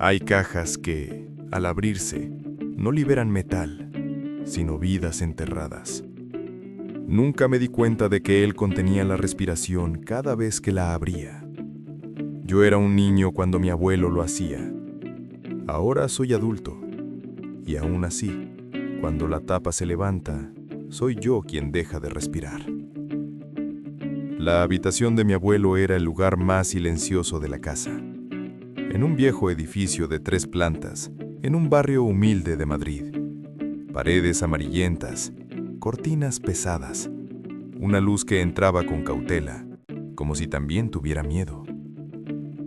Hay cajas que, al abrirse, no liberan metal, sino vidas enterradas. Nunca me di cuenta de que él contenía la respiración cada vez que la abría. Yo era un niño cuando mi abuelo lo hacía. Ahora soy adulto. Y aún así, cuando la tapa se levanta, soy yo quien deja de respirar. La habitación de mi abuelo era el lugar más silencioso de la casa. En un viejo edificio de 3 plantas, en un barrio humilde de Madrid. Paredes amarillentas, cortinas pesadas, una luz que entraba con cautela, como si también tuviera miedo.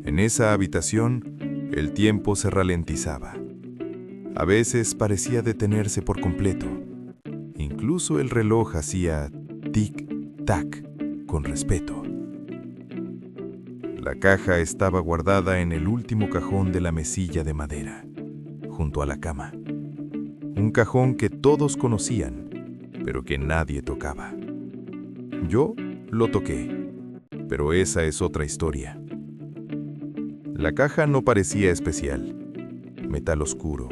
En esa habitación, el tiempo se ralentizaba. A veces parecía detenerse por completo. Incluso el reloj hacía tic-tac con respeto. La caja estaba guardada en el último cajón de la mesilla de madera, junto a la cama. Un cajón que todos conocían, pero que nadie tocaba. Yo lo toqué, pero esa es otra historia. La caja no parecía especial. Metal oscuro,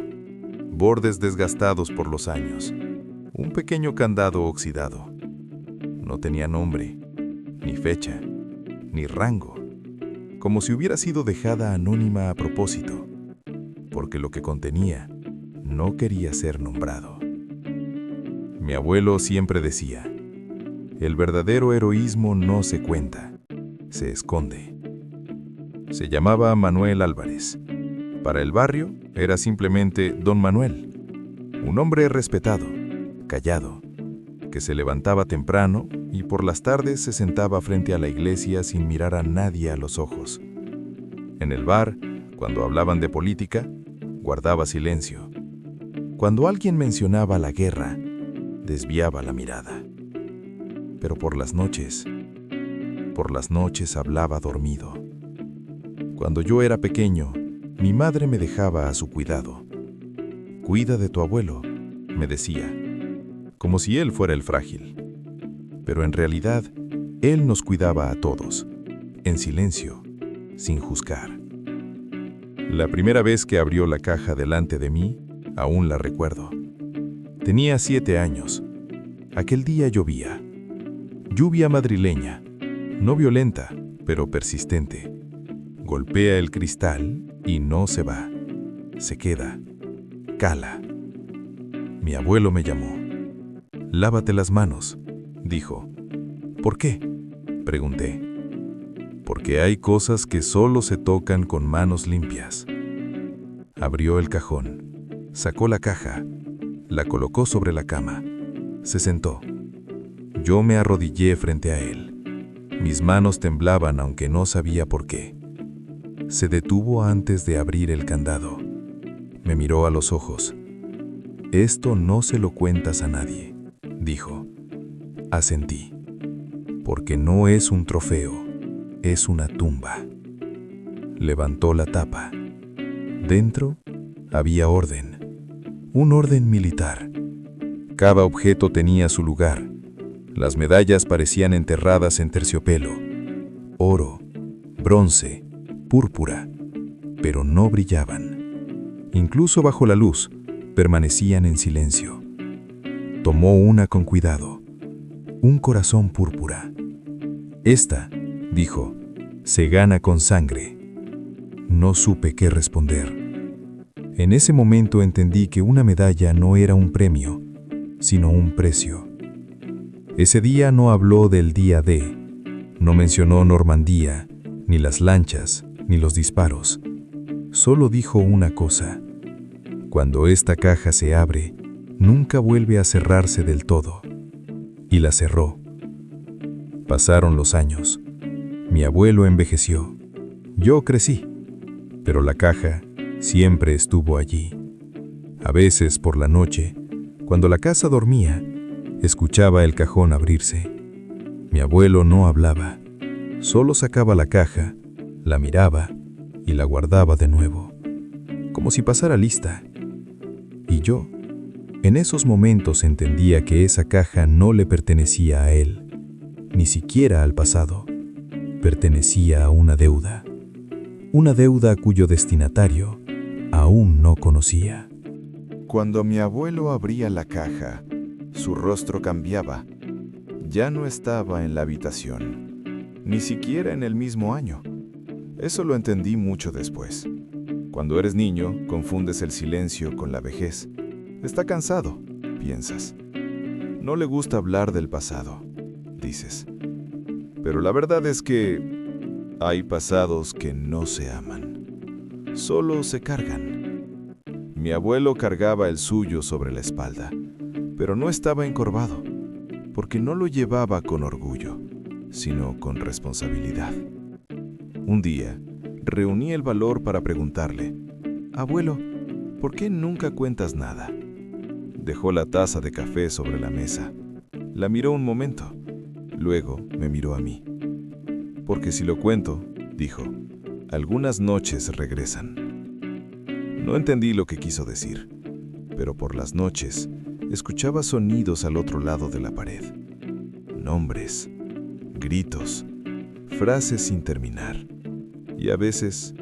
bordes desgastados por los años, un pequeño candado oxidado. No tenía nombre, ni fecha, ni rango, como si hubiera sido dejada anónima a propósito, porque lo que contenía no quería ser nombrado. Mi abuelo siempre decía, el verdadero heroísmo no se cuenta, se esconde. Se llamaba Manuel Álvarez. Para el barrio era simplemente Don Manuel, un hombre respetado, callado, que se levantaba temprano y por las tardes se sentaba frente a la iglesia sin mirar a nadie a los ojos. En el bar, cuando hablaban de política, guardaba silencio. Cuando alguien mencionaba la guerra, desviaba la mirada. Pero por las noches hablaba dormido. Cuando yo era pequeño, mi madre me dejaba a su cuidado. Cuida de tu abuelo, me decía, como si él fuera el frágil. Pero en realidad, él nos cuidaba a todos, en silencio, sin juzgar. La primera vez que abrió la caja delante de mí, aún la recuerdo. Tenía 7 años. Aquel día llovía. Lluvia madrileña, no violenta, pero persistente. Golpea el cristal y no se va. Se queda. Cala. Mi abuelo me llamó. «Lávate las manos», dijo. «¿Por qué?», pregunté. «Porque hay cosas que solo se tocan con manos limpias». Abrió el cajón, sacó la caja, la colocó sobre la cama, se sentó. Yo me arrodillé frente a él. Mis manos temblaban aunque no sabía por qué. Se detuvo antes de abrir el candado. Me miró a los ojos. «Esto no se lo cuentas a nadie», dijo. Asentí. «Porque no es un trofeo, es una tumba». Levantó la tapa. Dentro había orden. Un orden militar. Cada objeto tenía su lugar. Las medallas parecían enterradas en terciopelo. Oro, bronce, púrpura, pero no brillaban. Incluso bajo la luz, permanecían en silencio. Tomó una con cuidado. Un corazón púrpura. «Esta», dijo, «se gana con sangre». No supe qué responder. En ese momento entendí que una medalla no era un premio, sino un precio. Ese día no habló del día D, no mencionó Normandía, ni las lanchas, ni los disparos. Solo dijo una cosa: cuando esta caja se abre, nunca vuelve a cerrarse del todo. Y la cerró. Pasaron los años. Mi abuelo envejeció. Yo crecí. Pero la caja siempre estuvo allí. A veces por la noche, cuando la casa dormía, escuchaba el cajón abrirse. Mi abuelo no hablaba. Solo sacaba la caja, la miraba y la guardaba de nuevo, como si pasara lista. Y yo, en esos momentos entendía que esa caja no le pertenecía a él, ni siquiera al pasado. Pertenecía a una deuda cuyo destinatario aún no conocía. Cuando mi abuelo abría la caja, su rostro cambiaba. Ya no estaba en la habitación, ni siquiera en el mismo año. Eso lo entendí mucho después. Cuando eres niño, confundes el silencio con la vejez. Está cansado, piensas. No le gusta hablar del pasado, dices. Pero la verdad es que hay pasados que no se aman, solo se cargan. Mi abuelo cargaba el suyo sobre la espalda, pero no estaba encorvado, porque no lo llevaba con orgullo, sino con responsabilidad. Un día, reuní el valor para preguntarle: «Abuelo, ¿por qué nunca cuentas nada?». Dejó la taza de café sobre la mesa. La miró un momento. Luego me miró a mí. «Porque si lo cuento», dijo, «algunas noches regresan». No entendí lo que quiso decir, pero por las noches escuchaba sonidos al otro lado de la pared. Nombres, gritos, frases sin terminar y a veces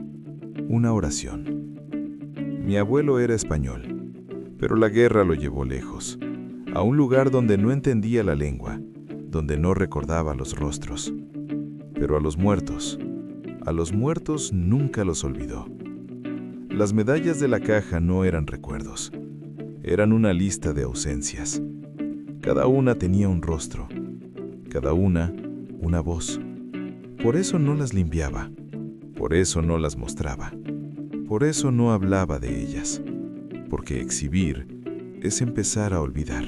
una oración. Mi abuelo era español, pero la guerra lo llevó lejos, a un lugar donde no entendía la lengua, donde no recordaba los rostros. Pero a los muertos nunca los olvidó. Las medallas de la caja no eran recuerdos, eran una lista de ausencias. Cada una tenía un rostro, cada una voz. Por eso no las limpiaba, por eso no las mostraba, por eso no hablaba de ellas, porque exhibir es empezar a olvidar.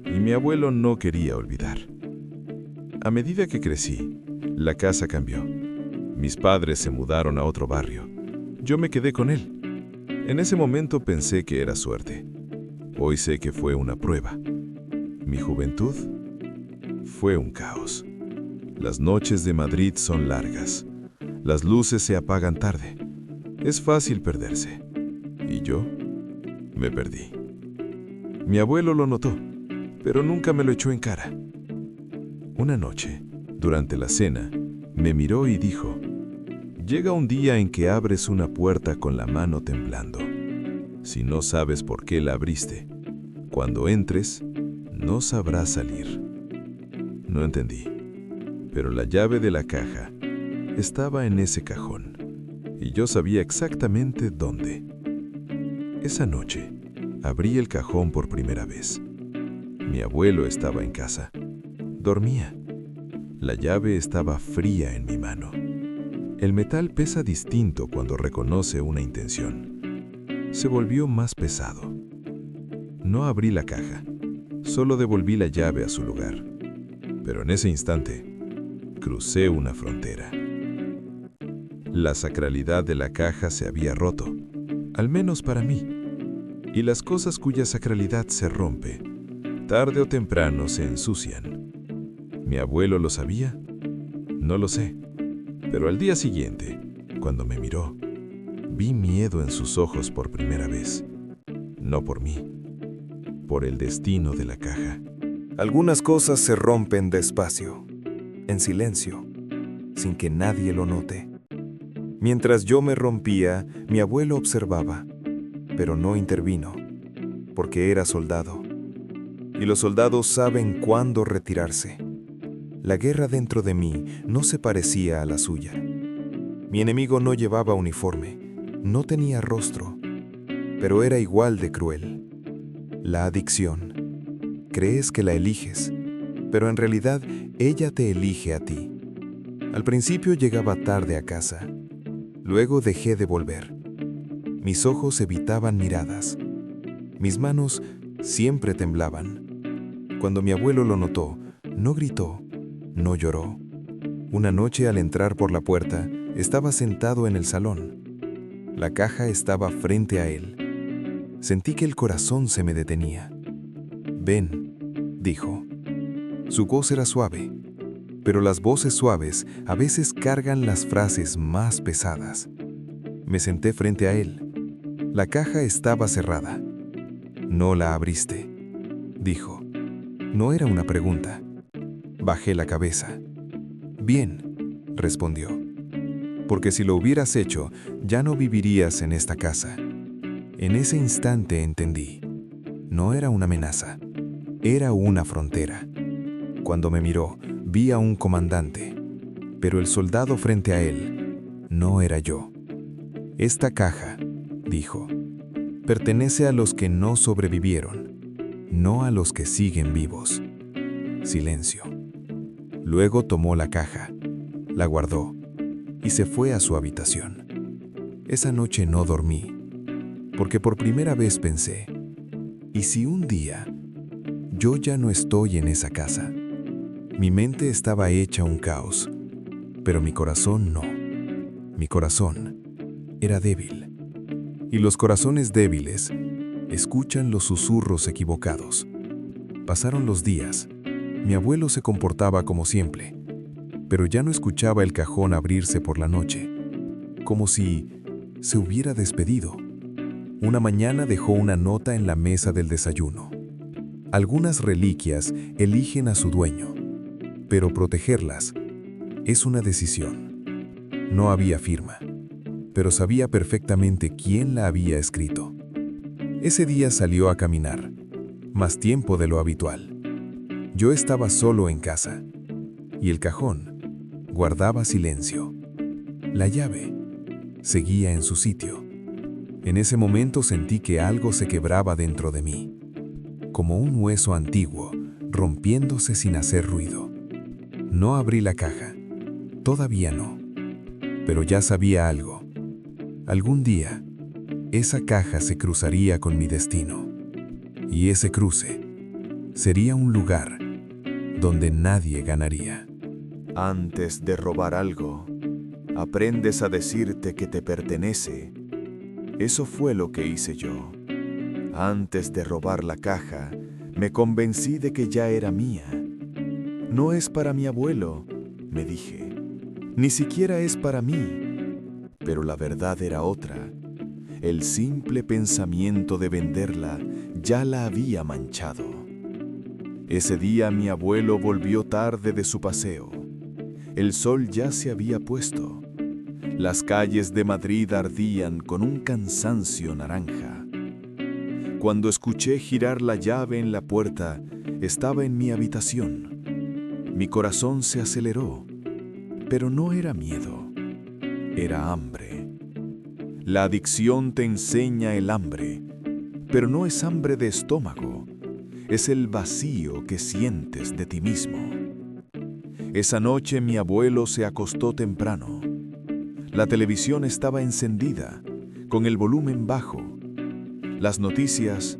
Y mi abuelo no quería olvidar. A medida que crecí, la casa cambió. Mis padres se mudaron a otro barrio. Yo me quedé con él. En ese momento pensé que era suerte. Hoy sé que fue una prueba. Mi juventud fue un caos. Las noches de Madrid son largas. Las luces se apagan tarde. Es fácil perderse. Y yo me perdí. Mi abuelo lo notó, pero nunca me lo echó en cara. Una noche, durante la cena, me miró y dijo: «Llega un día en que abres una puerta con la mano temblando. Si no sabes por qué la abriste, cuando entres, no sabrás salir». No entendí, pero la llave de la caja estaba en ese cajón, y yo sabía exactamente dónde. Esa noche, abrí el cajón por primera vez. Mi abuelo estaba en casa. Dormía. La llave estaba fría en mi mano. El metal pesa distinto cuando reconoce una intención. Se volvió más pesado. No abrí la caja, solo devolví la llave a su lugar. Pero en ese instante, crucé una frontera. La sacralidad de la caja se había roto, al menos para mí. Y las cosas cuya sacralidad se rompe, tarde o temprano se ensucian. ¿Mi abuelo lo sabía? No lo sé. Pero al día siguiente, cuando me miró, vi miedo en sus ojos por primera vez. No por mí, por el destino de la caja. Algunas cosas se rompen despacio, en silencio, sin que nadie lo note. Mientras yo me rompía, mi abuelo observaba, pero no intervino, porque era soldado. Y los soldados saben cuándo retirarse. La guerra dentro de mí no se parecía a la suya. Mi enemigo no llevaba uniforme, no tenía rostro, pero era igual de cruel. La adicción. Crees que la eliges, pero en realidad ella te elige a ti. Al principio llegaba tarde a casa, luego dejé de volver. Mis ojos evitaban miradas. Mis manos siempre temblaban. Cuando mi abuelo lo notó, no gritó, no lloró. Una noche al entrar por la puerta, estaba sentado en el salón. La caja estaba frente a él. Sentí que el corazón se me detenía. «Ven», dijo. Su voz era suave, pero las voces suaves a veces cargan las frases más pesadas. Me senté frente a él. La caja estaba cerrada. «No la abriste», dijo. No era una pregunta. Bajé la cabeza. «Bien», respondió. «Porque si lo hubieras hecho, ya no vivirías en esta casa. En ese instante entendí. No era una amenaza, era una frontera. Cuando me miró, vi a un comandante, pero el soldado frente a él no era yo. Esta caja, dijo, pertenece a los que no sobrevivieron, no a los que siguen vivos. Silencio. Luego tomó la caja, la guardó y se fue a su habitación. Esa noche no dormí, porque por primera vez pensé, ¿y si un día yo ya no estoy en esa casa? Mi mente estaba hecha un caos, pero mi corazón no. Mi corazón era débil. Y los corazones débiles escuchan los susurros equivocados. Pasaron los días. Mi abuelo se comportaba como siempre, pero ya no escuchaba el cajón abrirse por la noche, como si se hubiera despedido. Una mañana dejó una nota en la mesa del desayuno. Algunas reliquias eligen a su dueño, pero protegerlas es una decisión. No había firma, pero sabía perfectamente quién la había escrito. Ese día salió a caminar, más tiempo de lo habitual. Yo estaba solo en casa, y el cajón guardaba silencio. La llave seguía en su sitio. En ese momento sentí que algo se quebraba dentro de mí, como un hueso antiguo rompiéndose sin hacer ruido. No abrí la caja, todavía no, pero ya sabía algo. Algún día, esa caja se cruzaría con mi destino, y ese cruce sería un lugar donde nadie ganaría. Antes de robar algo, aprendes a decirte que te pertenece. Eso fue lo que hice yo. Antes de robar la caja, me convencí de que ya era mía. No es para mi abuelo, me dije. Ni siquiera es para mí. Pero la verdad era otra. El simple pensamiento de venderla ya la había manchado. Ese día mi abuelo volvió tarde de su paseo. El sol ya se había puesto. Las calles de Madrid ardían con un cansancio naranja. Cuando escuché girar la llave en la puerta, estaba en mi habitación. Mi corazón se aceleró, pero no era miedo, era hambre. La adicción te enseña el hambre, pero no es hambre de estómago, es el vacío que sientes de ti mismo. Esa noche mi abuelo se acostó temprano. La televisión estaba encendida, con el volumen bajo. Las noticias,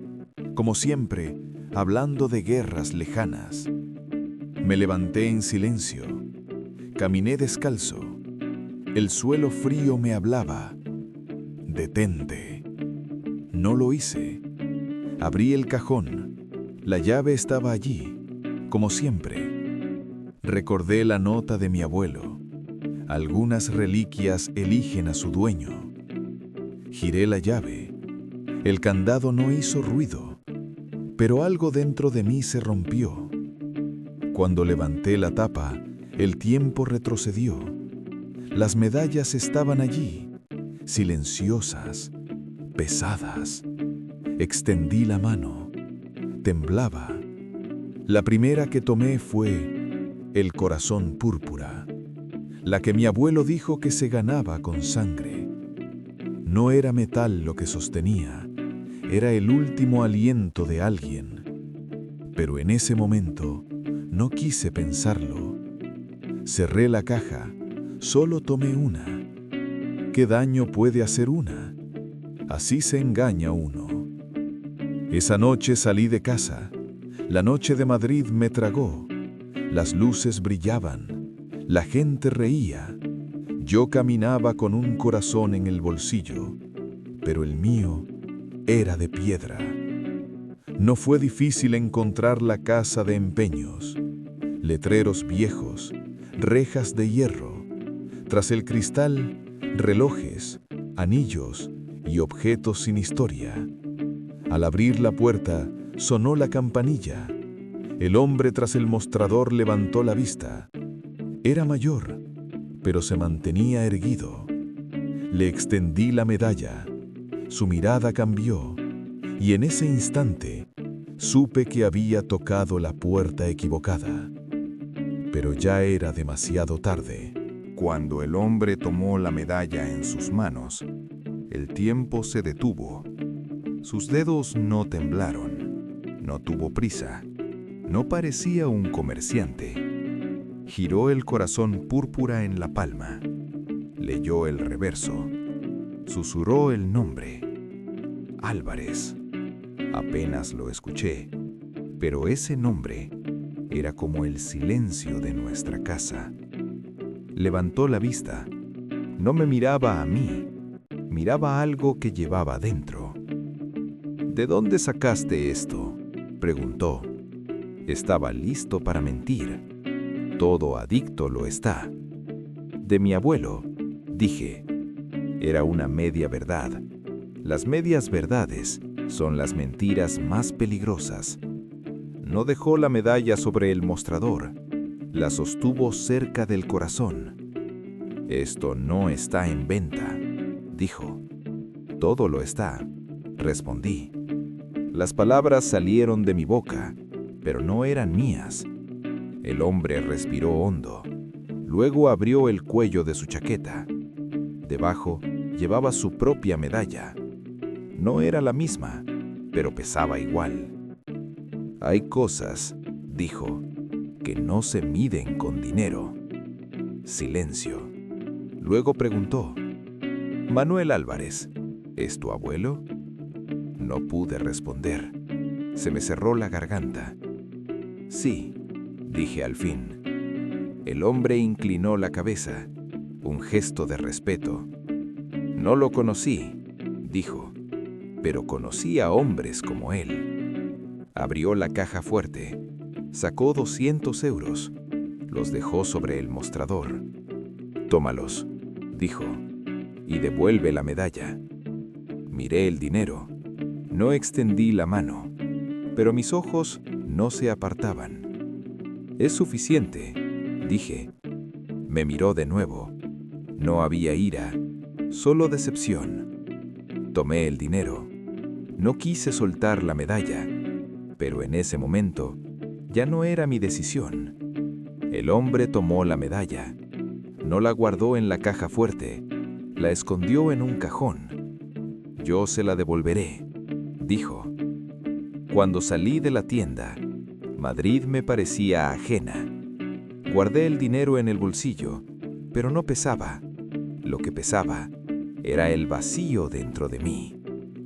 como siempre, hablando de guerras lejanas. Me levanté en silencio. Caminé descalzo. El suelo frío me hablaba. Detente. No lo hice. Abrí el cajón. La llave estaba allí, como siempre. Recordé la nota de mi abuelo. Algunas reliquias eligen a su dueño. Giré la llave. El candado no hizo ruido, pero algo dentro de mí se rompió. Cuando levanté la tapa, el tiempo retrocedió. Las medallas estaban allí, silenciosas, pesadas. Extendí la mano. Temblaba. La primera que tomé fue el corazón púrpura, la que mi abuelo dijo que se ganaba con sangre. No era metal lo que sostenía, era el último aliento de alguien. Pero en ese momento no quise pensarlo. Cerré la caja, solo tomé una. ¿Qué daño puede hacer una? Así se engaña uno. Esa noche salí de casa. La noche de Madrid me tragó. Las luces brillaban. La gente reía. Yo caminaba con un corazón en el bolsillo, pero el mío era de piedra. No fue difícil encontrar la casa de empeños, letreros viejos, rejas de hierro. Tras el cristal, relojes, anillos y objetos sin historia. Al abrir la puerta, sonó la campanilla. El hombre tras el mostrador levantó la vista. Era mayor, pero se mantenía erguido. Le extendí la medalla. su mirada cambió, y en ese instante supe que había tocado la puerta equivocada. Pero ya era demasiado tarde. Cuando el hombre tomó la medalla en sus manos, el tiempo se detuvo. Sus dedos no temblaron, no tuvo prisa, no parecía un comerciante. Giró el corazón púrpura en la palma, leyó el reverso, susurró el nombre: Álvarez. Apenas lo escuché, pero ese nombre era como el silencio de nuestra casa. Levantó la vista. No me miraba a mí, miraba algo que llevaba dentro. ¿De dónde sacaste esto?, preguntó. Estaba listo para mentir. Todo adicto lo está. De mi abuelo, dije. Era una media verdad. Las medias verdades son las mentiras más peligrosas. No dejó la medalla sobre el mostrador. La sostuvo cerca del corazón. Esto no está en venta, dijo. Todo lo está, respondí. Las palabras salieron de mi boca, pero no eran mías. El hombre respiró hondo. Luego abrió el cuello de su chaqueta. Debajo llevaba su propia medalla. No era la misma, pero pesaba igual. Hay cosas, dijo, que no se miden con dinero. Silencio. Luego preguntó: Manuel Álvarez, ¿es tu abuelo? No pude responder. Se me cerró la garganta. Sí, dije al fin. El hombre inclinó la cabeza, un gesto de respeto. No lo conocí, dijo, pero conocí a hombres como él. Abrió la caja fuerte. Sacó 200 euros. Los dejó sobre el mostrador. Tómalos, dijo, y devuelve la medalla. Miré el dinero. No extendí la mano, pero mis ojos no se apartaban. Es suficiente, dije. Me miró de nuevo. No había ira, solo decepción. Tomé el dinero. No quise soltar la medalla, pero en ese momento ya no era mi decisión. El hombre tomó la medalla. No la guardó en la caja fuerte. La escondió en un cajón. Yo se la devolveré, dijo. Cuando salí de la tienda, Madrid me parecía ajena. Guardé el dinero en el bolsillo, pero no pesaba. Lo que pesaba era el vacío dentro de mí.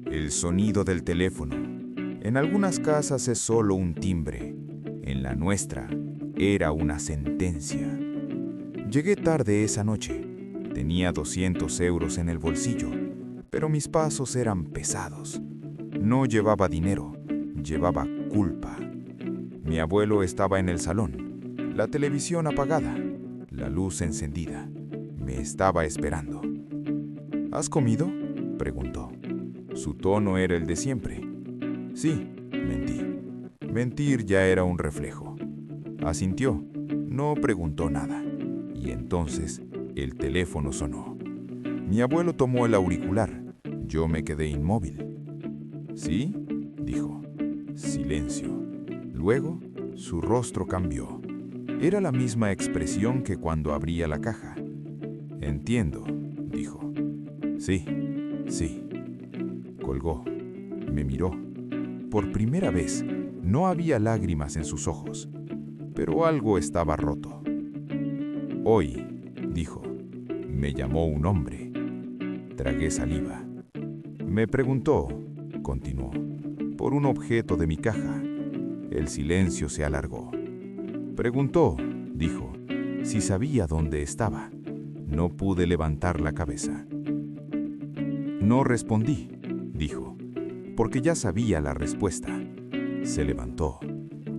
El sonido del teléfono. En algunas casas es solo un timbre. En la nuestra era una sentencia. Llegué tarde esa noche. Tenía 200 euros en el bolsillo, pero mis pasos eran pesados. No llevaba dinero, llevaba culpa. Mi abuelo estaba en el salón, la televisión apagada, la luz encendida. Me estaba esperando. ¿Has comido?, preguntó. Su tono era el de siempre. Sí, mentí. Mentir ya era un reflejo. Asintió, no preguntó nada. Y entonces el teléfono sonó. Mi abuelo tomó el auricular. Yo me quedé inmóvil. ¿Sí?, dijo. Silencio. Luego, su rostro cambió. Era la misma expresión que cuando abría la caja. Entiendo, dijo. Sí, sí. Colgó. Me miró. Por primera vez, no había lágrimas en sus ojos, pero algo estaba roto. Hoy, dijo, me llamó un hombre. Tragué saliva. Me preguntó, continuó, por un objeto de mi caja. El silencio se alargó. Preguntó, dijo, si sabía dónde estaba. No pude levantar la cabeza. No respondí, dijo, porque ya sabía la respuesta. Se levantó.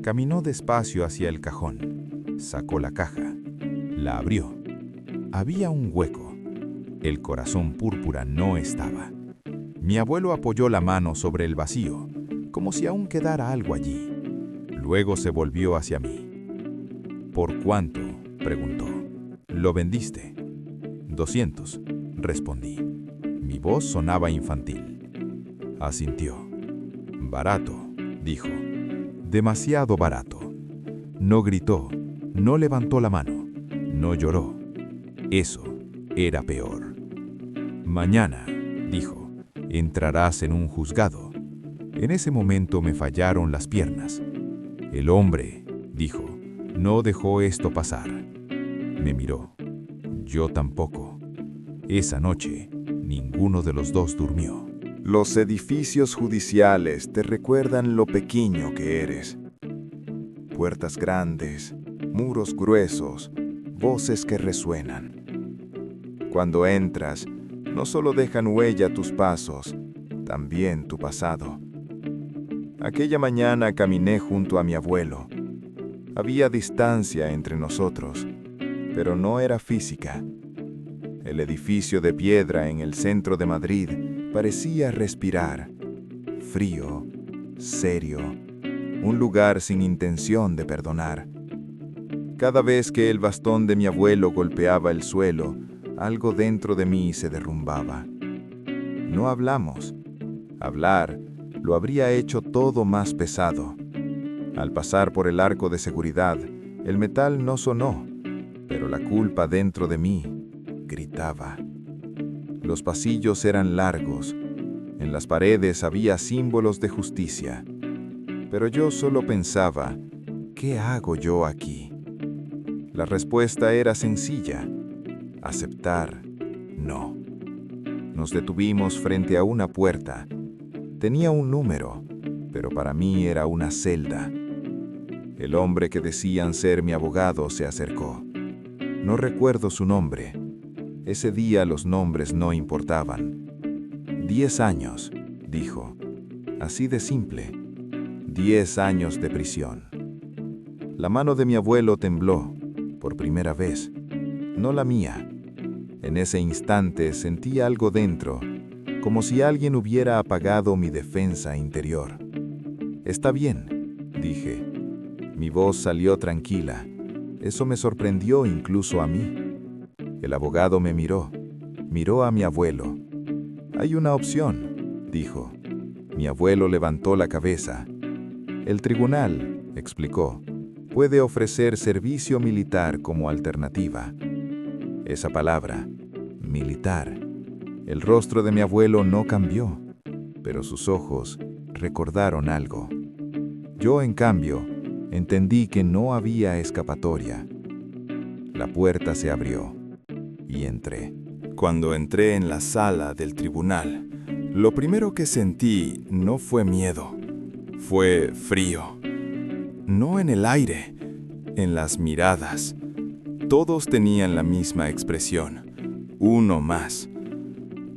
Caminó despacio hacia el cajón. Sacó la caja. La abrió. Había un hueco. El corazón púrpura no estaba. Mi abuelo apoyó la mano sobre el vacío, como si aún quedara algo allí. Luego se volvió hacia mí. ¿Por cuánto?, preguntó. ¿Lo vendiste? 200, respondí. Mi voz sonaba infantil. Asintió. Barato, dijo. Demasiado barato. No gritó, no levantó la mano, no lloró. Eso era peor. Mañana, dijo, entrarás en un juzgado. En ese momento me fallaron las piernas. El hombre, dijo, no dejó esto pasar. Me miró. Yo tampoco. Esa noche, ninguno de los dos durmió. Los edificios judiciales te recuerdan lo pequeño que eres. Puertas grandes, muros gruesos, voces que resuenan. Cuando entras, no solo dejan huella tus pasos, también tu pasado. Aquella mañana caminé junto a mi abuelo. Había distancia entre nosotros, pero no era física. El edificio de piedra en el centro de Madrid parecía respirar, frío, serio, un lugar sin intención de perdonar. Cada vez que el bastón de mi abuelo golpeaba el suelo, algo dentro de mí se derrumbaba. No hablamos. Hablar lo habría hecho todo más pesado. Al pasar por el arco de seguridad, el metal no sonó, pero la culpa dentro de mí gritaba. Los pasillos eran largos. En las paredes había símbolos de justicia. Pero yo solo pensaba, ¿qué hago yo aquí? La respuesta era sencilla. Aceptar, no. Nos detuvimos frente a una puerta. Tenía un número, pero para mí era una celda. El hombre que decían ser mi abogado se acercó. No recuerdo su nombre. Ese día los nombres no importaban. 10 años, dijo. Así de simple. 10 años de prisión. La mano de mi abuelo tembló, por primera vez. No la mía. En ese instante sentí algo dentro, como si alguien hubiera apagado mi defensa interior. Está bien, dije. Mi voz salió tranquila. Eso me sorprendió incluso a mí. El abogado me miró. Miró a mi abuelo. Hay una opción, dijo. Mi abuelo levantó la cabeza. El tribunal, explicó, puede ofrecer servicio militar como alternativa. Esa palabra, militar. El rostro de mi abuelo no cambió, pero sus ojos recordaron algo. Yo, en cambio, entendí que no había escapatoria. La puerta se abrió y entré. Cuando entré en la sala del tribunal, lo primero que sentí no fue miedo, fue frío. No en el aire, en las miradas. Todos tenían la misma expresión, uno más.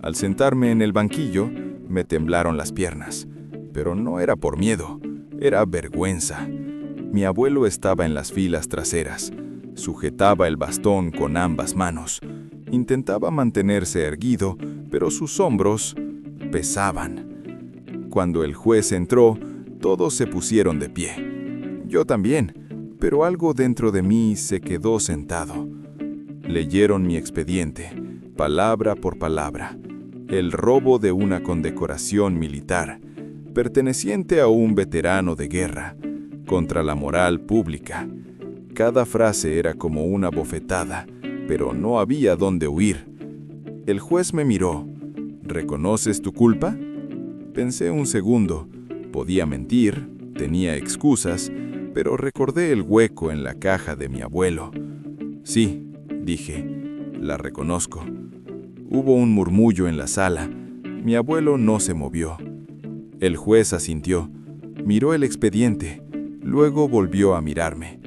Al sentarme en el banquillo, me temblaron las piernas, pero no era por miedo, era vergüenza. Mi abuelo estaba en las filas traseras, sujetaba el bastón con ambas manos. Intentaba mantenerse erguido, pero sus hombros pesaban. Cuando el juez entró, todos se pusieron de pie. Yo también, pero algo dentro de mí se quedó sentado. Leyeron mi expediente, palabra por palabra. El robo de una condecoración militar, perteneciente a un veterano de guerra, contra la moral pública. Cada frase era como una bofetada, pero no había dónde huir. El juez me miró. ¿Reconoces tu culpa? Pensé un segundo. Podía mentir, tenía excusas, pero recordé el hueco en la caja de mi abuelo. Sí, dije, la reconozco. Hubo un murmullo en la sala. Mi abuelo no se movió. El juez asintió. Miró el expediente. Luego volvió a mirarme.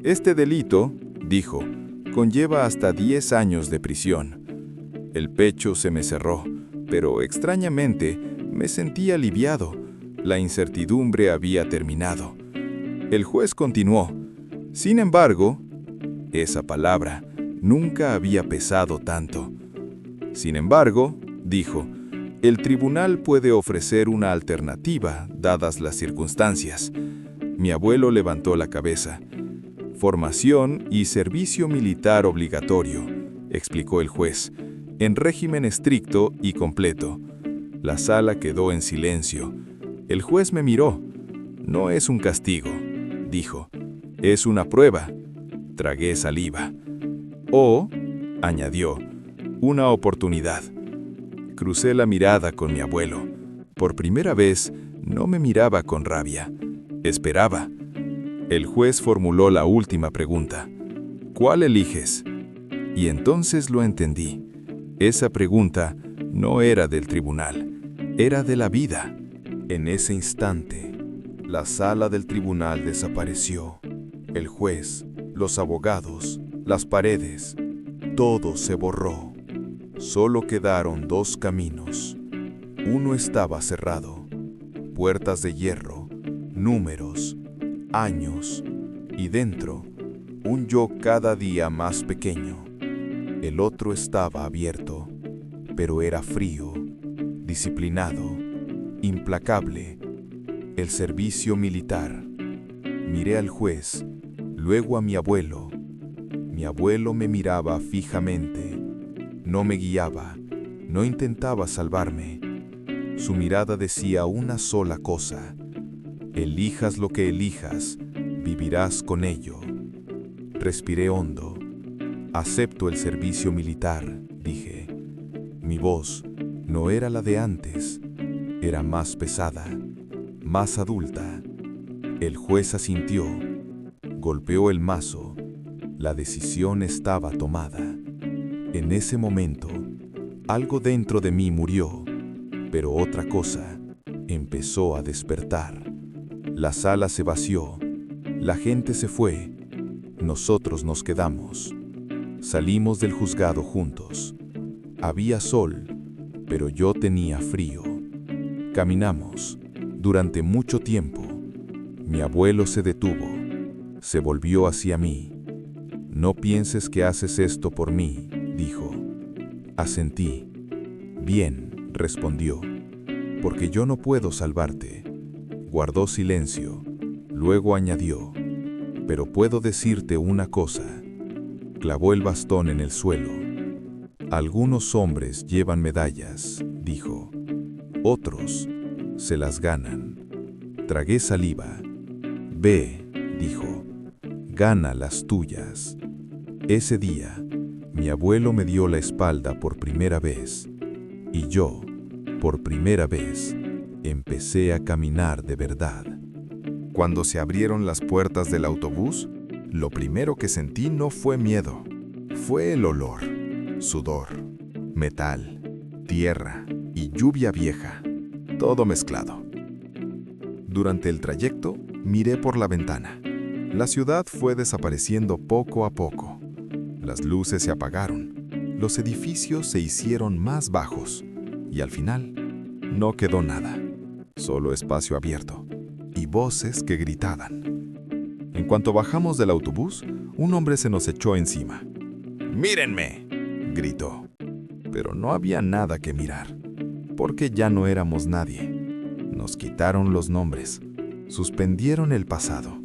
Este delito, dijo, conlleva hasta 10 años de prisión. El pecho se me cerró, pero extrañamente me sentí aliviado. La incertidumbre había terminado. El juez continuó. Sin embargo, esa palabra nunca había pesado tanto. Sin embargo, dijo, el tribunal puede ofrecer una alternativa dadas las circunstancias. Mi abuelo levantó la cabeza. Formación y servicio militar obligatorio, explicó el juez, en régimen estricto y completo. La sala quedó en silencio. El juez me miró. No es un castigo, dijo. Es una prueba. Tragué saliva. O, añadió, una oportunidad. Crucé la mirada con mi abuelo. Por primera vez, no me miraba con rabia. Esperaba. El juez formuló la última pregunta. ¿Cuál eliges? Y entonces lo entendí. Esa pregunta no era del tribunal, era de la vida. En ese instante, la sala del tribunal desapareció. El juez, los abogados, las paredes, todo se borró. Solo quedaron dos caminos. Uno estaba cerrado, puertas de hierro, números, años, y dentro, un yo cada día más pequeño. El otro estaba abierto, pero era frío, disciplinado, implacable. El servicio militar. Miré al juez, luego a mi abuelo. Mi abuelo me miraba fijamente. No me guiaba, no intentaba salvarme. Su mirada decía una sola cosa: elijas lo que elijas, vivirás con ello. Respiré hondo. Acepto el servicio militar, dije. Mi voz no era la de antes, era más pesada, más adulta. El juez asintió, golpeó el mazo. La decisión estaba tomada. En ese momento, algo dentro de mí murió, pero otra cosa empezó a despertar. La sala se vació, la gente se fue, nosotros nos quedamos. Salimos del juzgado juntos. Había sol, pero yo tenía frío. Caminamos durante mucho tiempo. Mi abuelo se detuvo, se volvió hacia mí. No pienses que haces esto por mí, dijo. Asentí. Bien, respondió, porque yo no puedo salvarte. Guardó silencio, luego añadió, pero puedo decirte una cosa. Clavó el bastón en el suelo. Algunos hombres llevan medallas, dijo. Otros se las ganan. Tragué saliva. Ve, dijo, gana las tuyas. Ese día, mi abuelo me dio la espalda por primera vez, y yo, por primera vez, empecé a caminar de verdad. Cuando se abrieron las puertas del autobús, lo primero que sentí no fue miedo, fue el olor, sudor, metal, tierra y lluvia vieja, todo mezclado. Durante el trayecto, miré por la ventana. La ciudad fue desapareciendo poco a poco. Las luces se apagaron, los edificios se hicieron más bajos y al final no quedó nada, solo espacio abierto y voces que gritaban. En cuanto bajamos del autobús, un hombre se nos echó encima. ¡Mírenme!, gritó. Pero no había nada que mirar, porque ya no éramos nadie. Nos quitaron los nombres, suspendieron el pasado.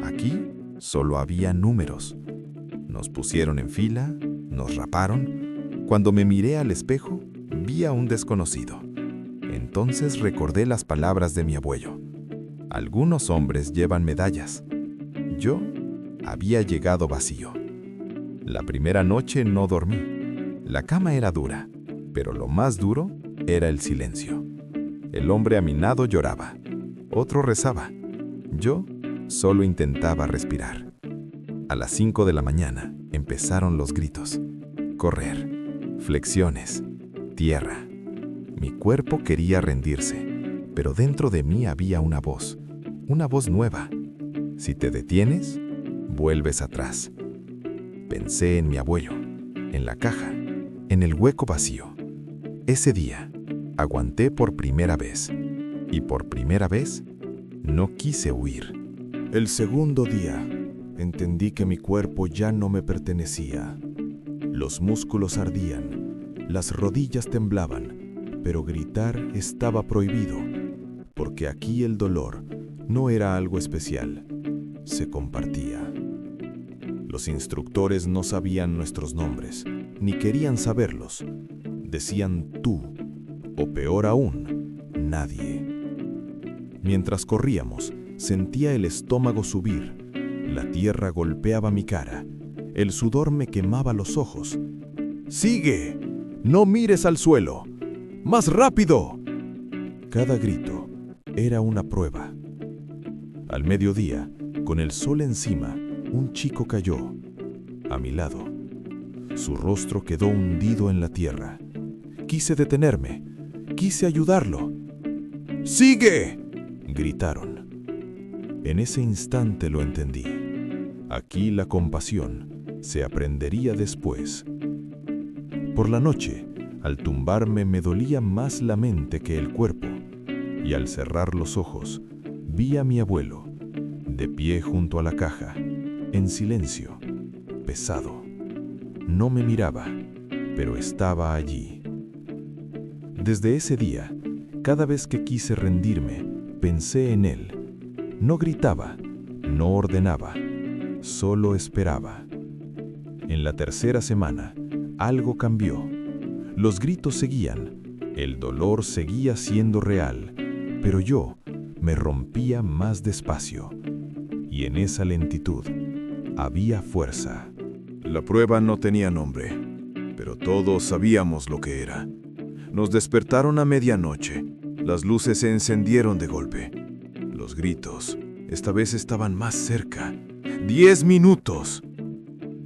Aquí solo había números. Nos pusieron en fila, nos raparon. Cuando me miré al espejo, vi a un desconocido. Entonces recordé las palabras de mi abuelo. Algunos hombres llevan medallas. Yo había llegado vacío. La primera noche no dormí. La cama era dura, pero lo más duro era el silencio. El hombre a mi lado lloraba, otro rezaba. Yo solo intentaba respirar. A las 5 de la mañana empezaron los gritos. Correr, flexiones, tierra. Mi cuerpo quería rendirse, pero dentro de mí había una voz nueva. Si te detienes, vuelves atrás. Pensé en mi abuelo, en la caja, en el hueco vacío. Ese día, aguanté por primera vez, y por primera vez, no quise huir. El segundo día, entendí que mi cuerpo ya no me pertenecía. Los músculos ardían, las rodillas temblaban, pero gritar estaba prohibido, porque aquí el dolor no era algo especial, se compartía. Los instructores no sabían nuestros nombres, ni querían saberlos. Decían tú, O peor aún, nadie. Mientras corríamos, sentía el estómago subir. La tierra golpeaba mi cara. El sudor me quemaba los ojos. ¡Sigue! ¡No mires al suelo! ¡Más rápido! Cada grito era una prueba. Al mediodía, con el sol encima, un chico cayó a mi lado. Su rostro quedó hundido en la tierra. Quise detenerme. Quise ayudarlo. ¡Sigue!, gritaron. En ese instante lo entendí. Aquí la compasión se aprendería después. Por la noche, al tumbarme me dolía más la mente que el cuerpo, y al cerrar los ojos, vi a mi abuelo, de pie junto a la caja, en silencio, pesado. No me miraba, pero estaba allí. Desde ese día, cada vez que quise rendirme, pensé en él. No gritaba, no ordenaba, solo esperaba. En la tercera semana, algo cambió. Los gritos seguían, el dolor seguía siendo real, pero yo me rompía más despacio. Y en esa lentitud había fuerza. La prueba no tenía nombre, pero todos sabíamos lo que era. Nos despertaron a medianoche. Las luces se encendieron de golpe. Los gritos, esta vez estaban más cerca. 10 minutos.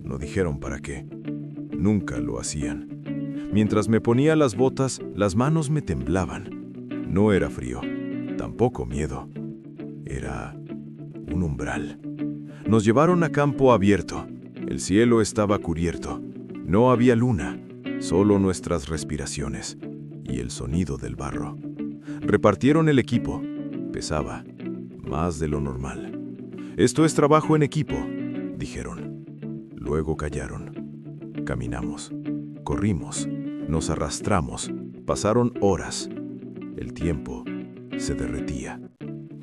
No dijeron para qué. Nunca lo hacían. Mientras me ponía las botas, las manos me temblaban. No era frío, tampoco miedo. Era un umbral. Nos llevaron a campo abierto. El cielo estaba cubierto. No había luna, solo nuestras respiraciones y el sonido del barro. Repartieron el equipo. Pesaba, más de lo normal. Esto es trabajo en equipo, dijeron. Luego callaron. Caminamos, corrimos, nos arrastramos. Pasaron horas. El tiempo se derretía.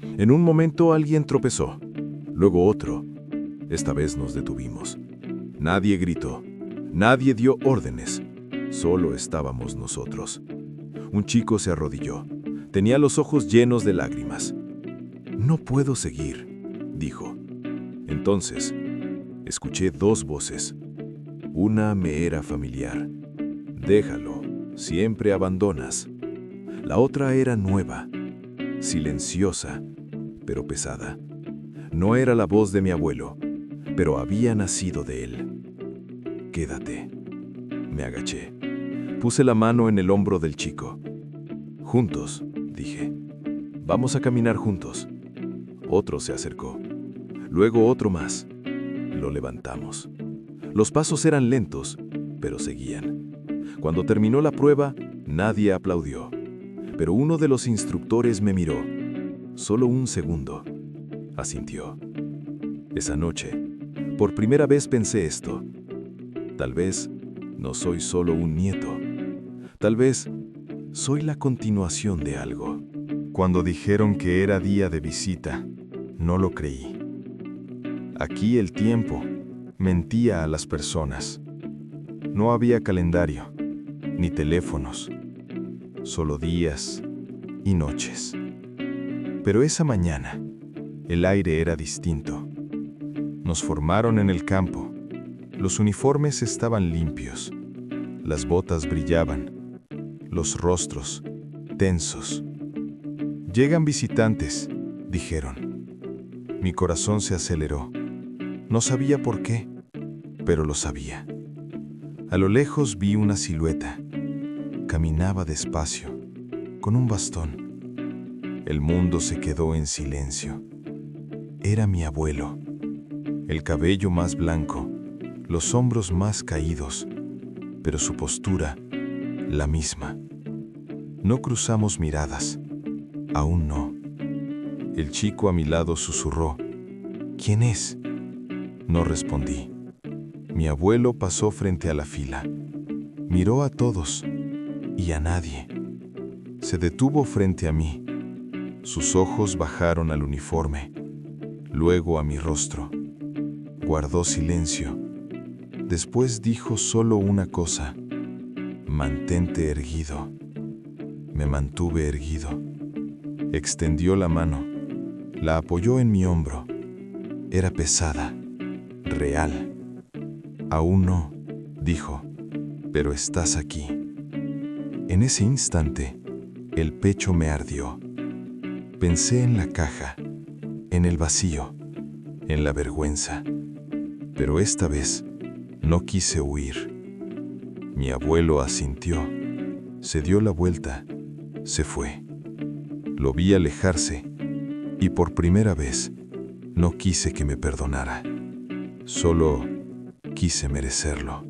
En un momento alguien tropezó, luego otro. Esta vez nos detuvimos. Nadie gritó, nadie dio órdenes, solo estábamos nosotros. Un chico se arrodilló. Tenía los ojos llenos de lágrimas. No puedo seguir, dijo. Entonces, escuché dos voces. Una me era familiar. Déjalo, siempre abandonas. La otra era nueva, silenciosa, pero pesada. No era la voz de mi abuelo, pero había nacido de él. Quédate. Me agaché. Puse la mano en el hombro del chico. Juntos, dije. Vamos a caminar juntos. Otro se acercó. Luego otro más. Lo levantamos. Los pasos eran lentos, pero seguían. Cuando terminó la prueba, nadie aplaudió. Pero uno de los instructores me miró. Solo un segundo. Asintió. Esa noche, por primera vez pensé esto. Tal vez no soy solo un nieto. Tal vez soy la continuación de algo. Cuando dijeron que era día de visita, no lo creí. Aquí el tiempo mentía a las personas. No había calendario, ni teléfonos, solo días y noches. Pero esa mañana, el aire era distinto. Nos formaron en el campo. Los uniformes estaban limpios. Las botas brillaban. Los rostros tensos. Llegan visitantes, dijeron. Mi corazón se aceleró. No sabía por qué, pero lo sabía. A lo lejos vi una silueta. Caminaba despacio, con un bastón. El mundo se quedó en silencio. Era mi abuelo. El cabello más blanco, los hombros más caídos, pero su postura, la misma. No cruzamos miradas. Aún no. El chico a mi lado susurró. ¿Quién es? No respondí. Mi abuelo pasó frente a la fila. Miró a todos y a nadie. Se detuvo frente a mí. Sus ojos bajaron al uniforme, luego a mi rostro. Guardó silencio. Después dijo solo una cosa. Mantente erguido. Me mantuve erguido. Extendió la mano. La apoyó en mi hombro. Era pesada, real. Aún no, dijo, pero estás aquí. En ese instante, el pecho me ardió. Pensé en la caja, en el vacío, en la vergüenza. Pero esta vez no quise huir. Mi abuelo asintió, se dio la vuelta, se fue. Lo vi alejarse y por primera vez no quise que me perdonara. Solo quise merecerlo.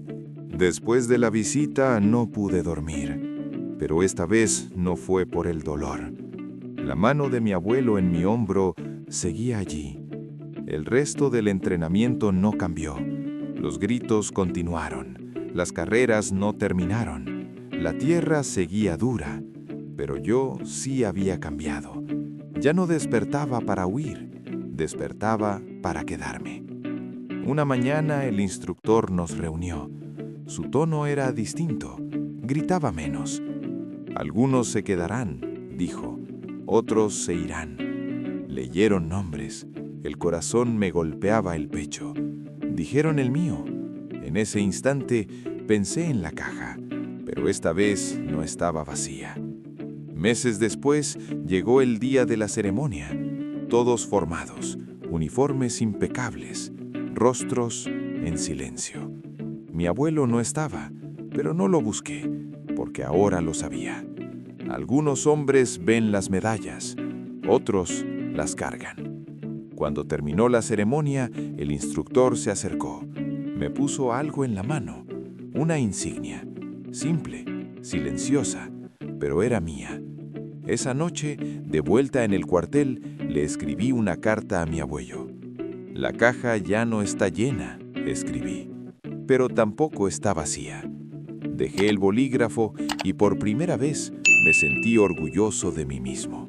Después de la visita no pude dormir, pero esta vez no fue por el dolor. La mano de mi abuelo en mi hombro seguía allí. El resto del entrenamiento no cambió. Los gritos continuaron. Las carreras no terminaron. La tierra seguía dura, pero yo sí había cambiado. Ya no despertaba para huir, despertaba para quedarme. Una mañana el instructor nos reunió. Su tono era distinto, gritaba menos. Algunos se quedarán, dijo, otros se irán. Leyeron nombres, el corazón me golpeaba el pecho. Dijeron el mío. En ese instante pensé en la caja, pero esta vez no estaba vacía. Meses después llegó el día de la ceremonia. Todos formados, uniformes impecables, rostros en silencio. Mi abuelo no estaba, pero no lo busqué, porque ahora lo sabía. Algunos hombres ven las medallas, otros las cargan. Cuando terminó la ceremonia, el instructor se acercó. Me puso algo en la mano, una insignia, simple, silenciosa, pero era mía. Esa noche, de vuelta en el cuartel, le escribí una carta a mi abuelo. La caja ya no está llena, escribí, pero tampoco está vacía. Dejé el bolígrafo y por primera vez me sentí orgulloso de mí mismo.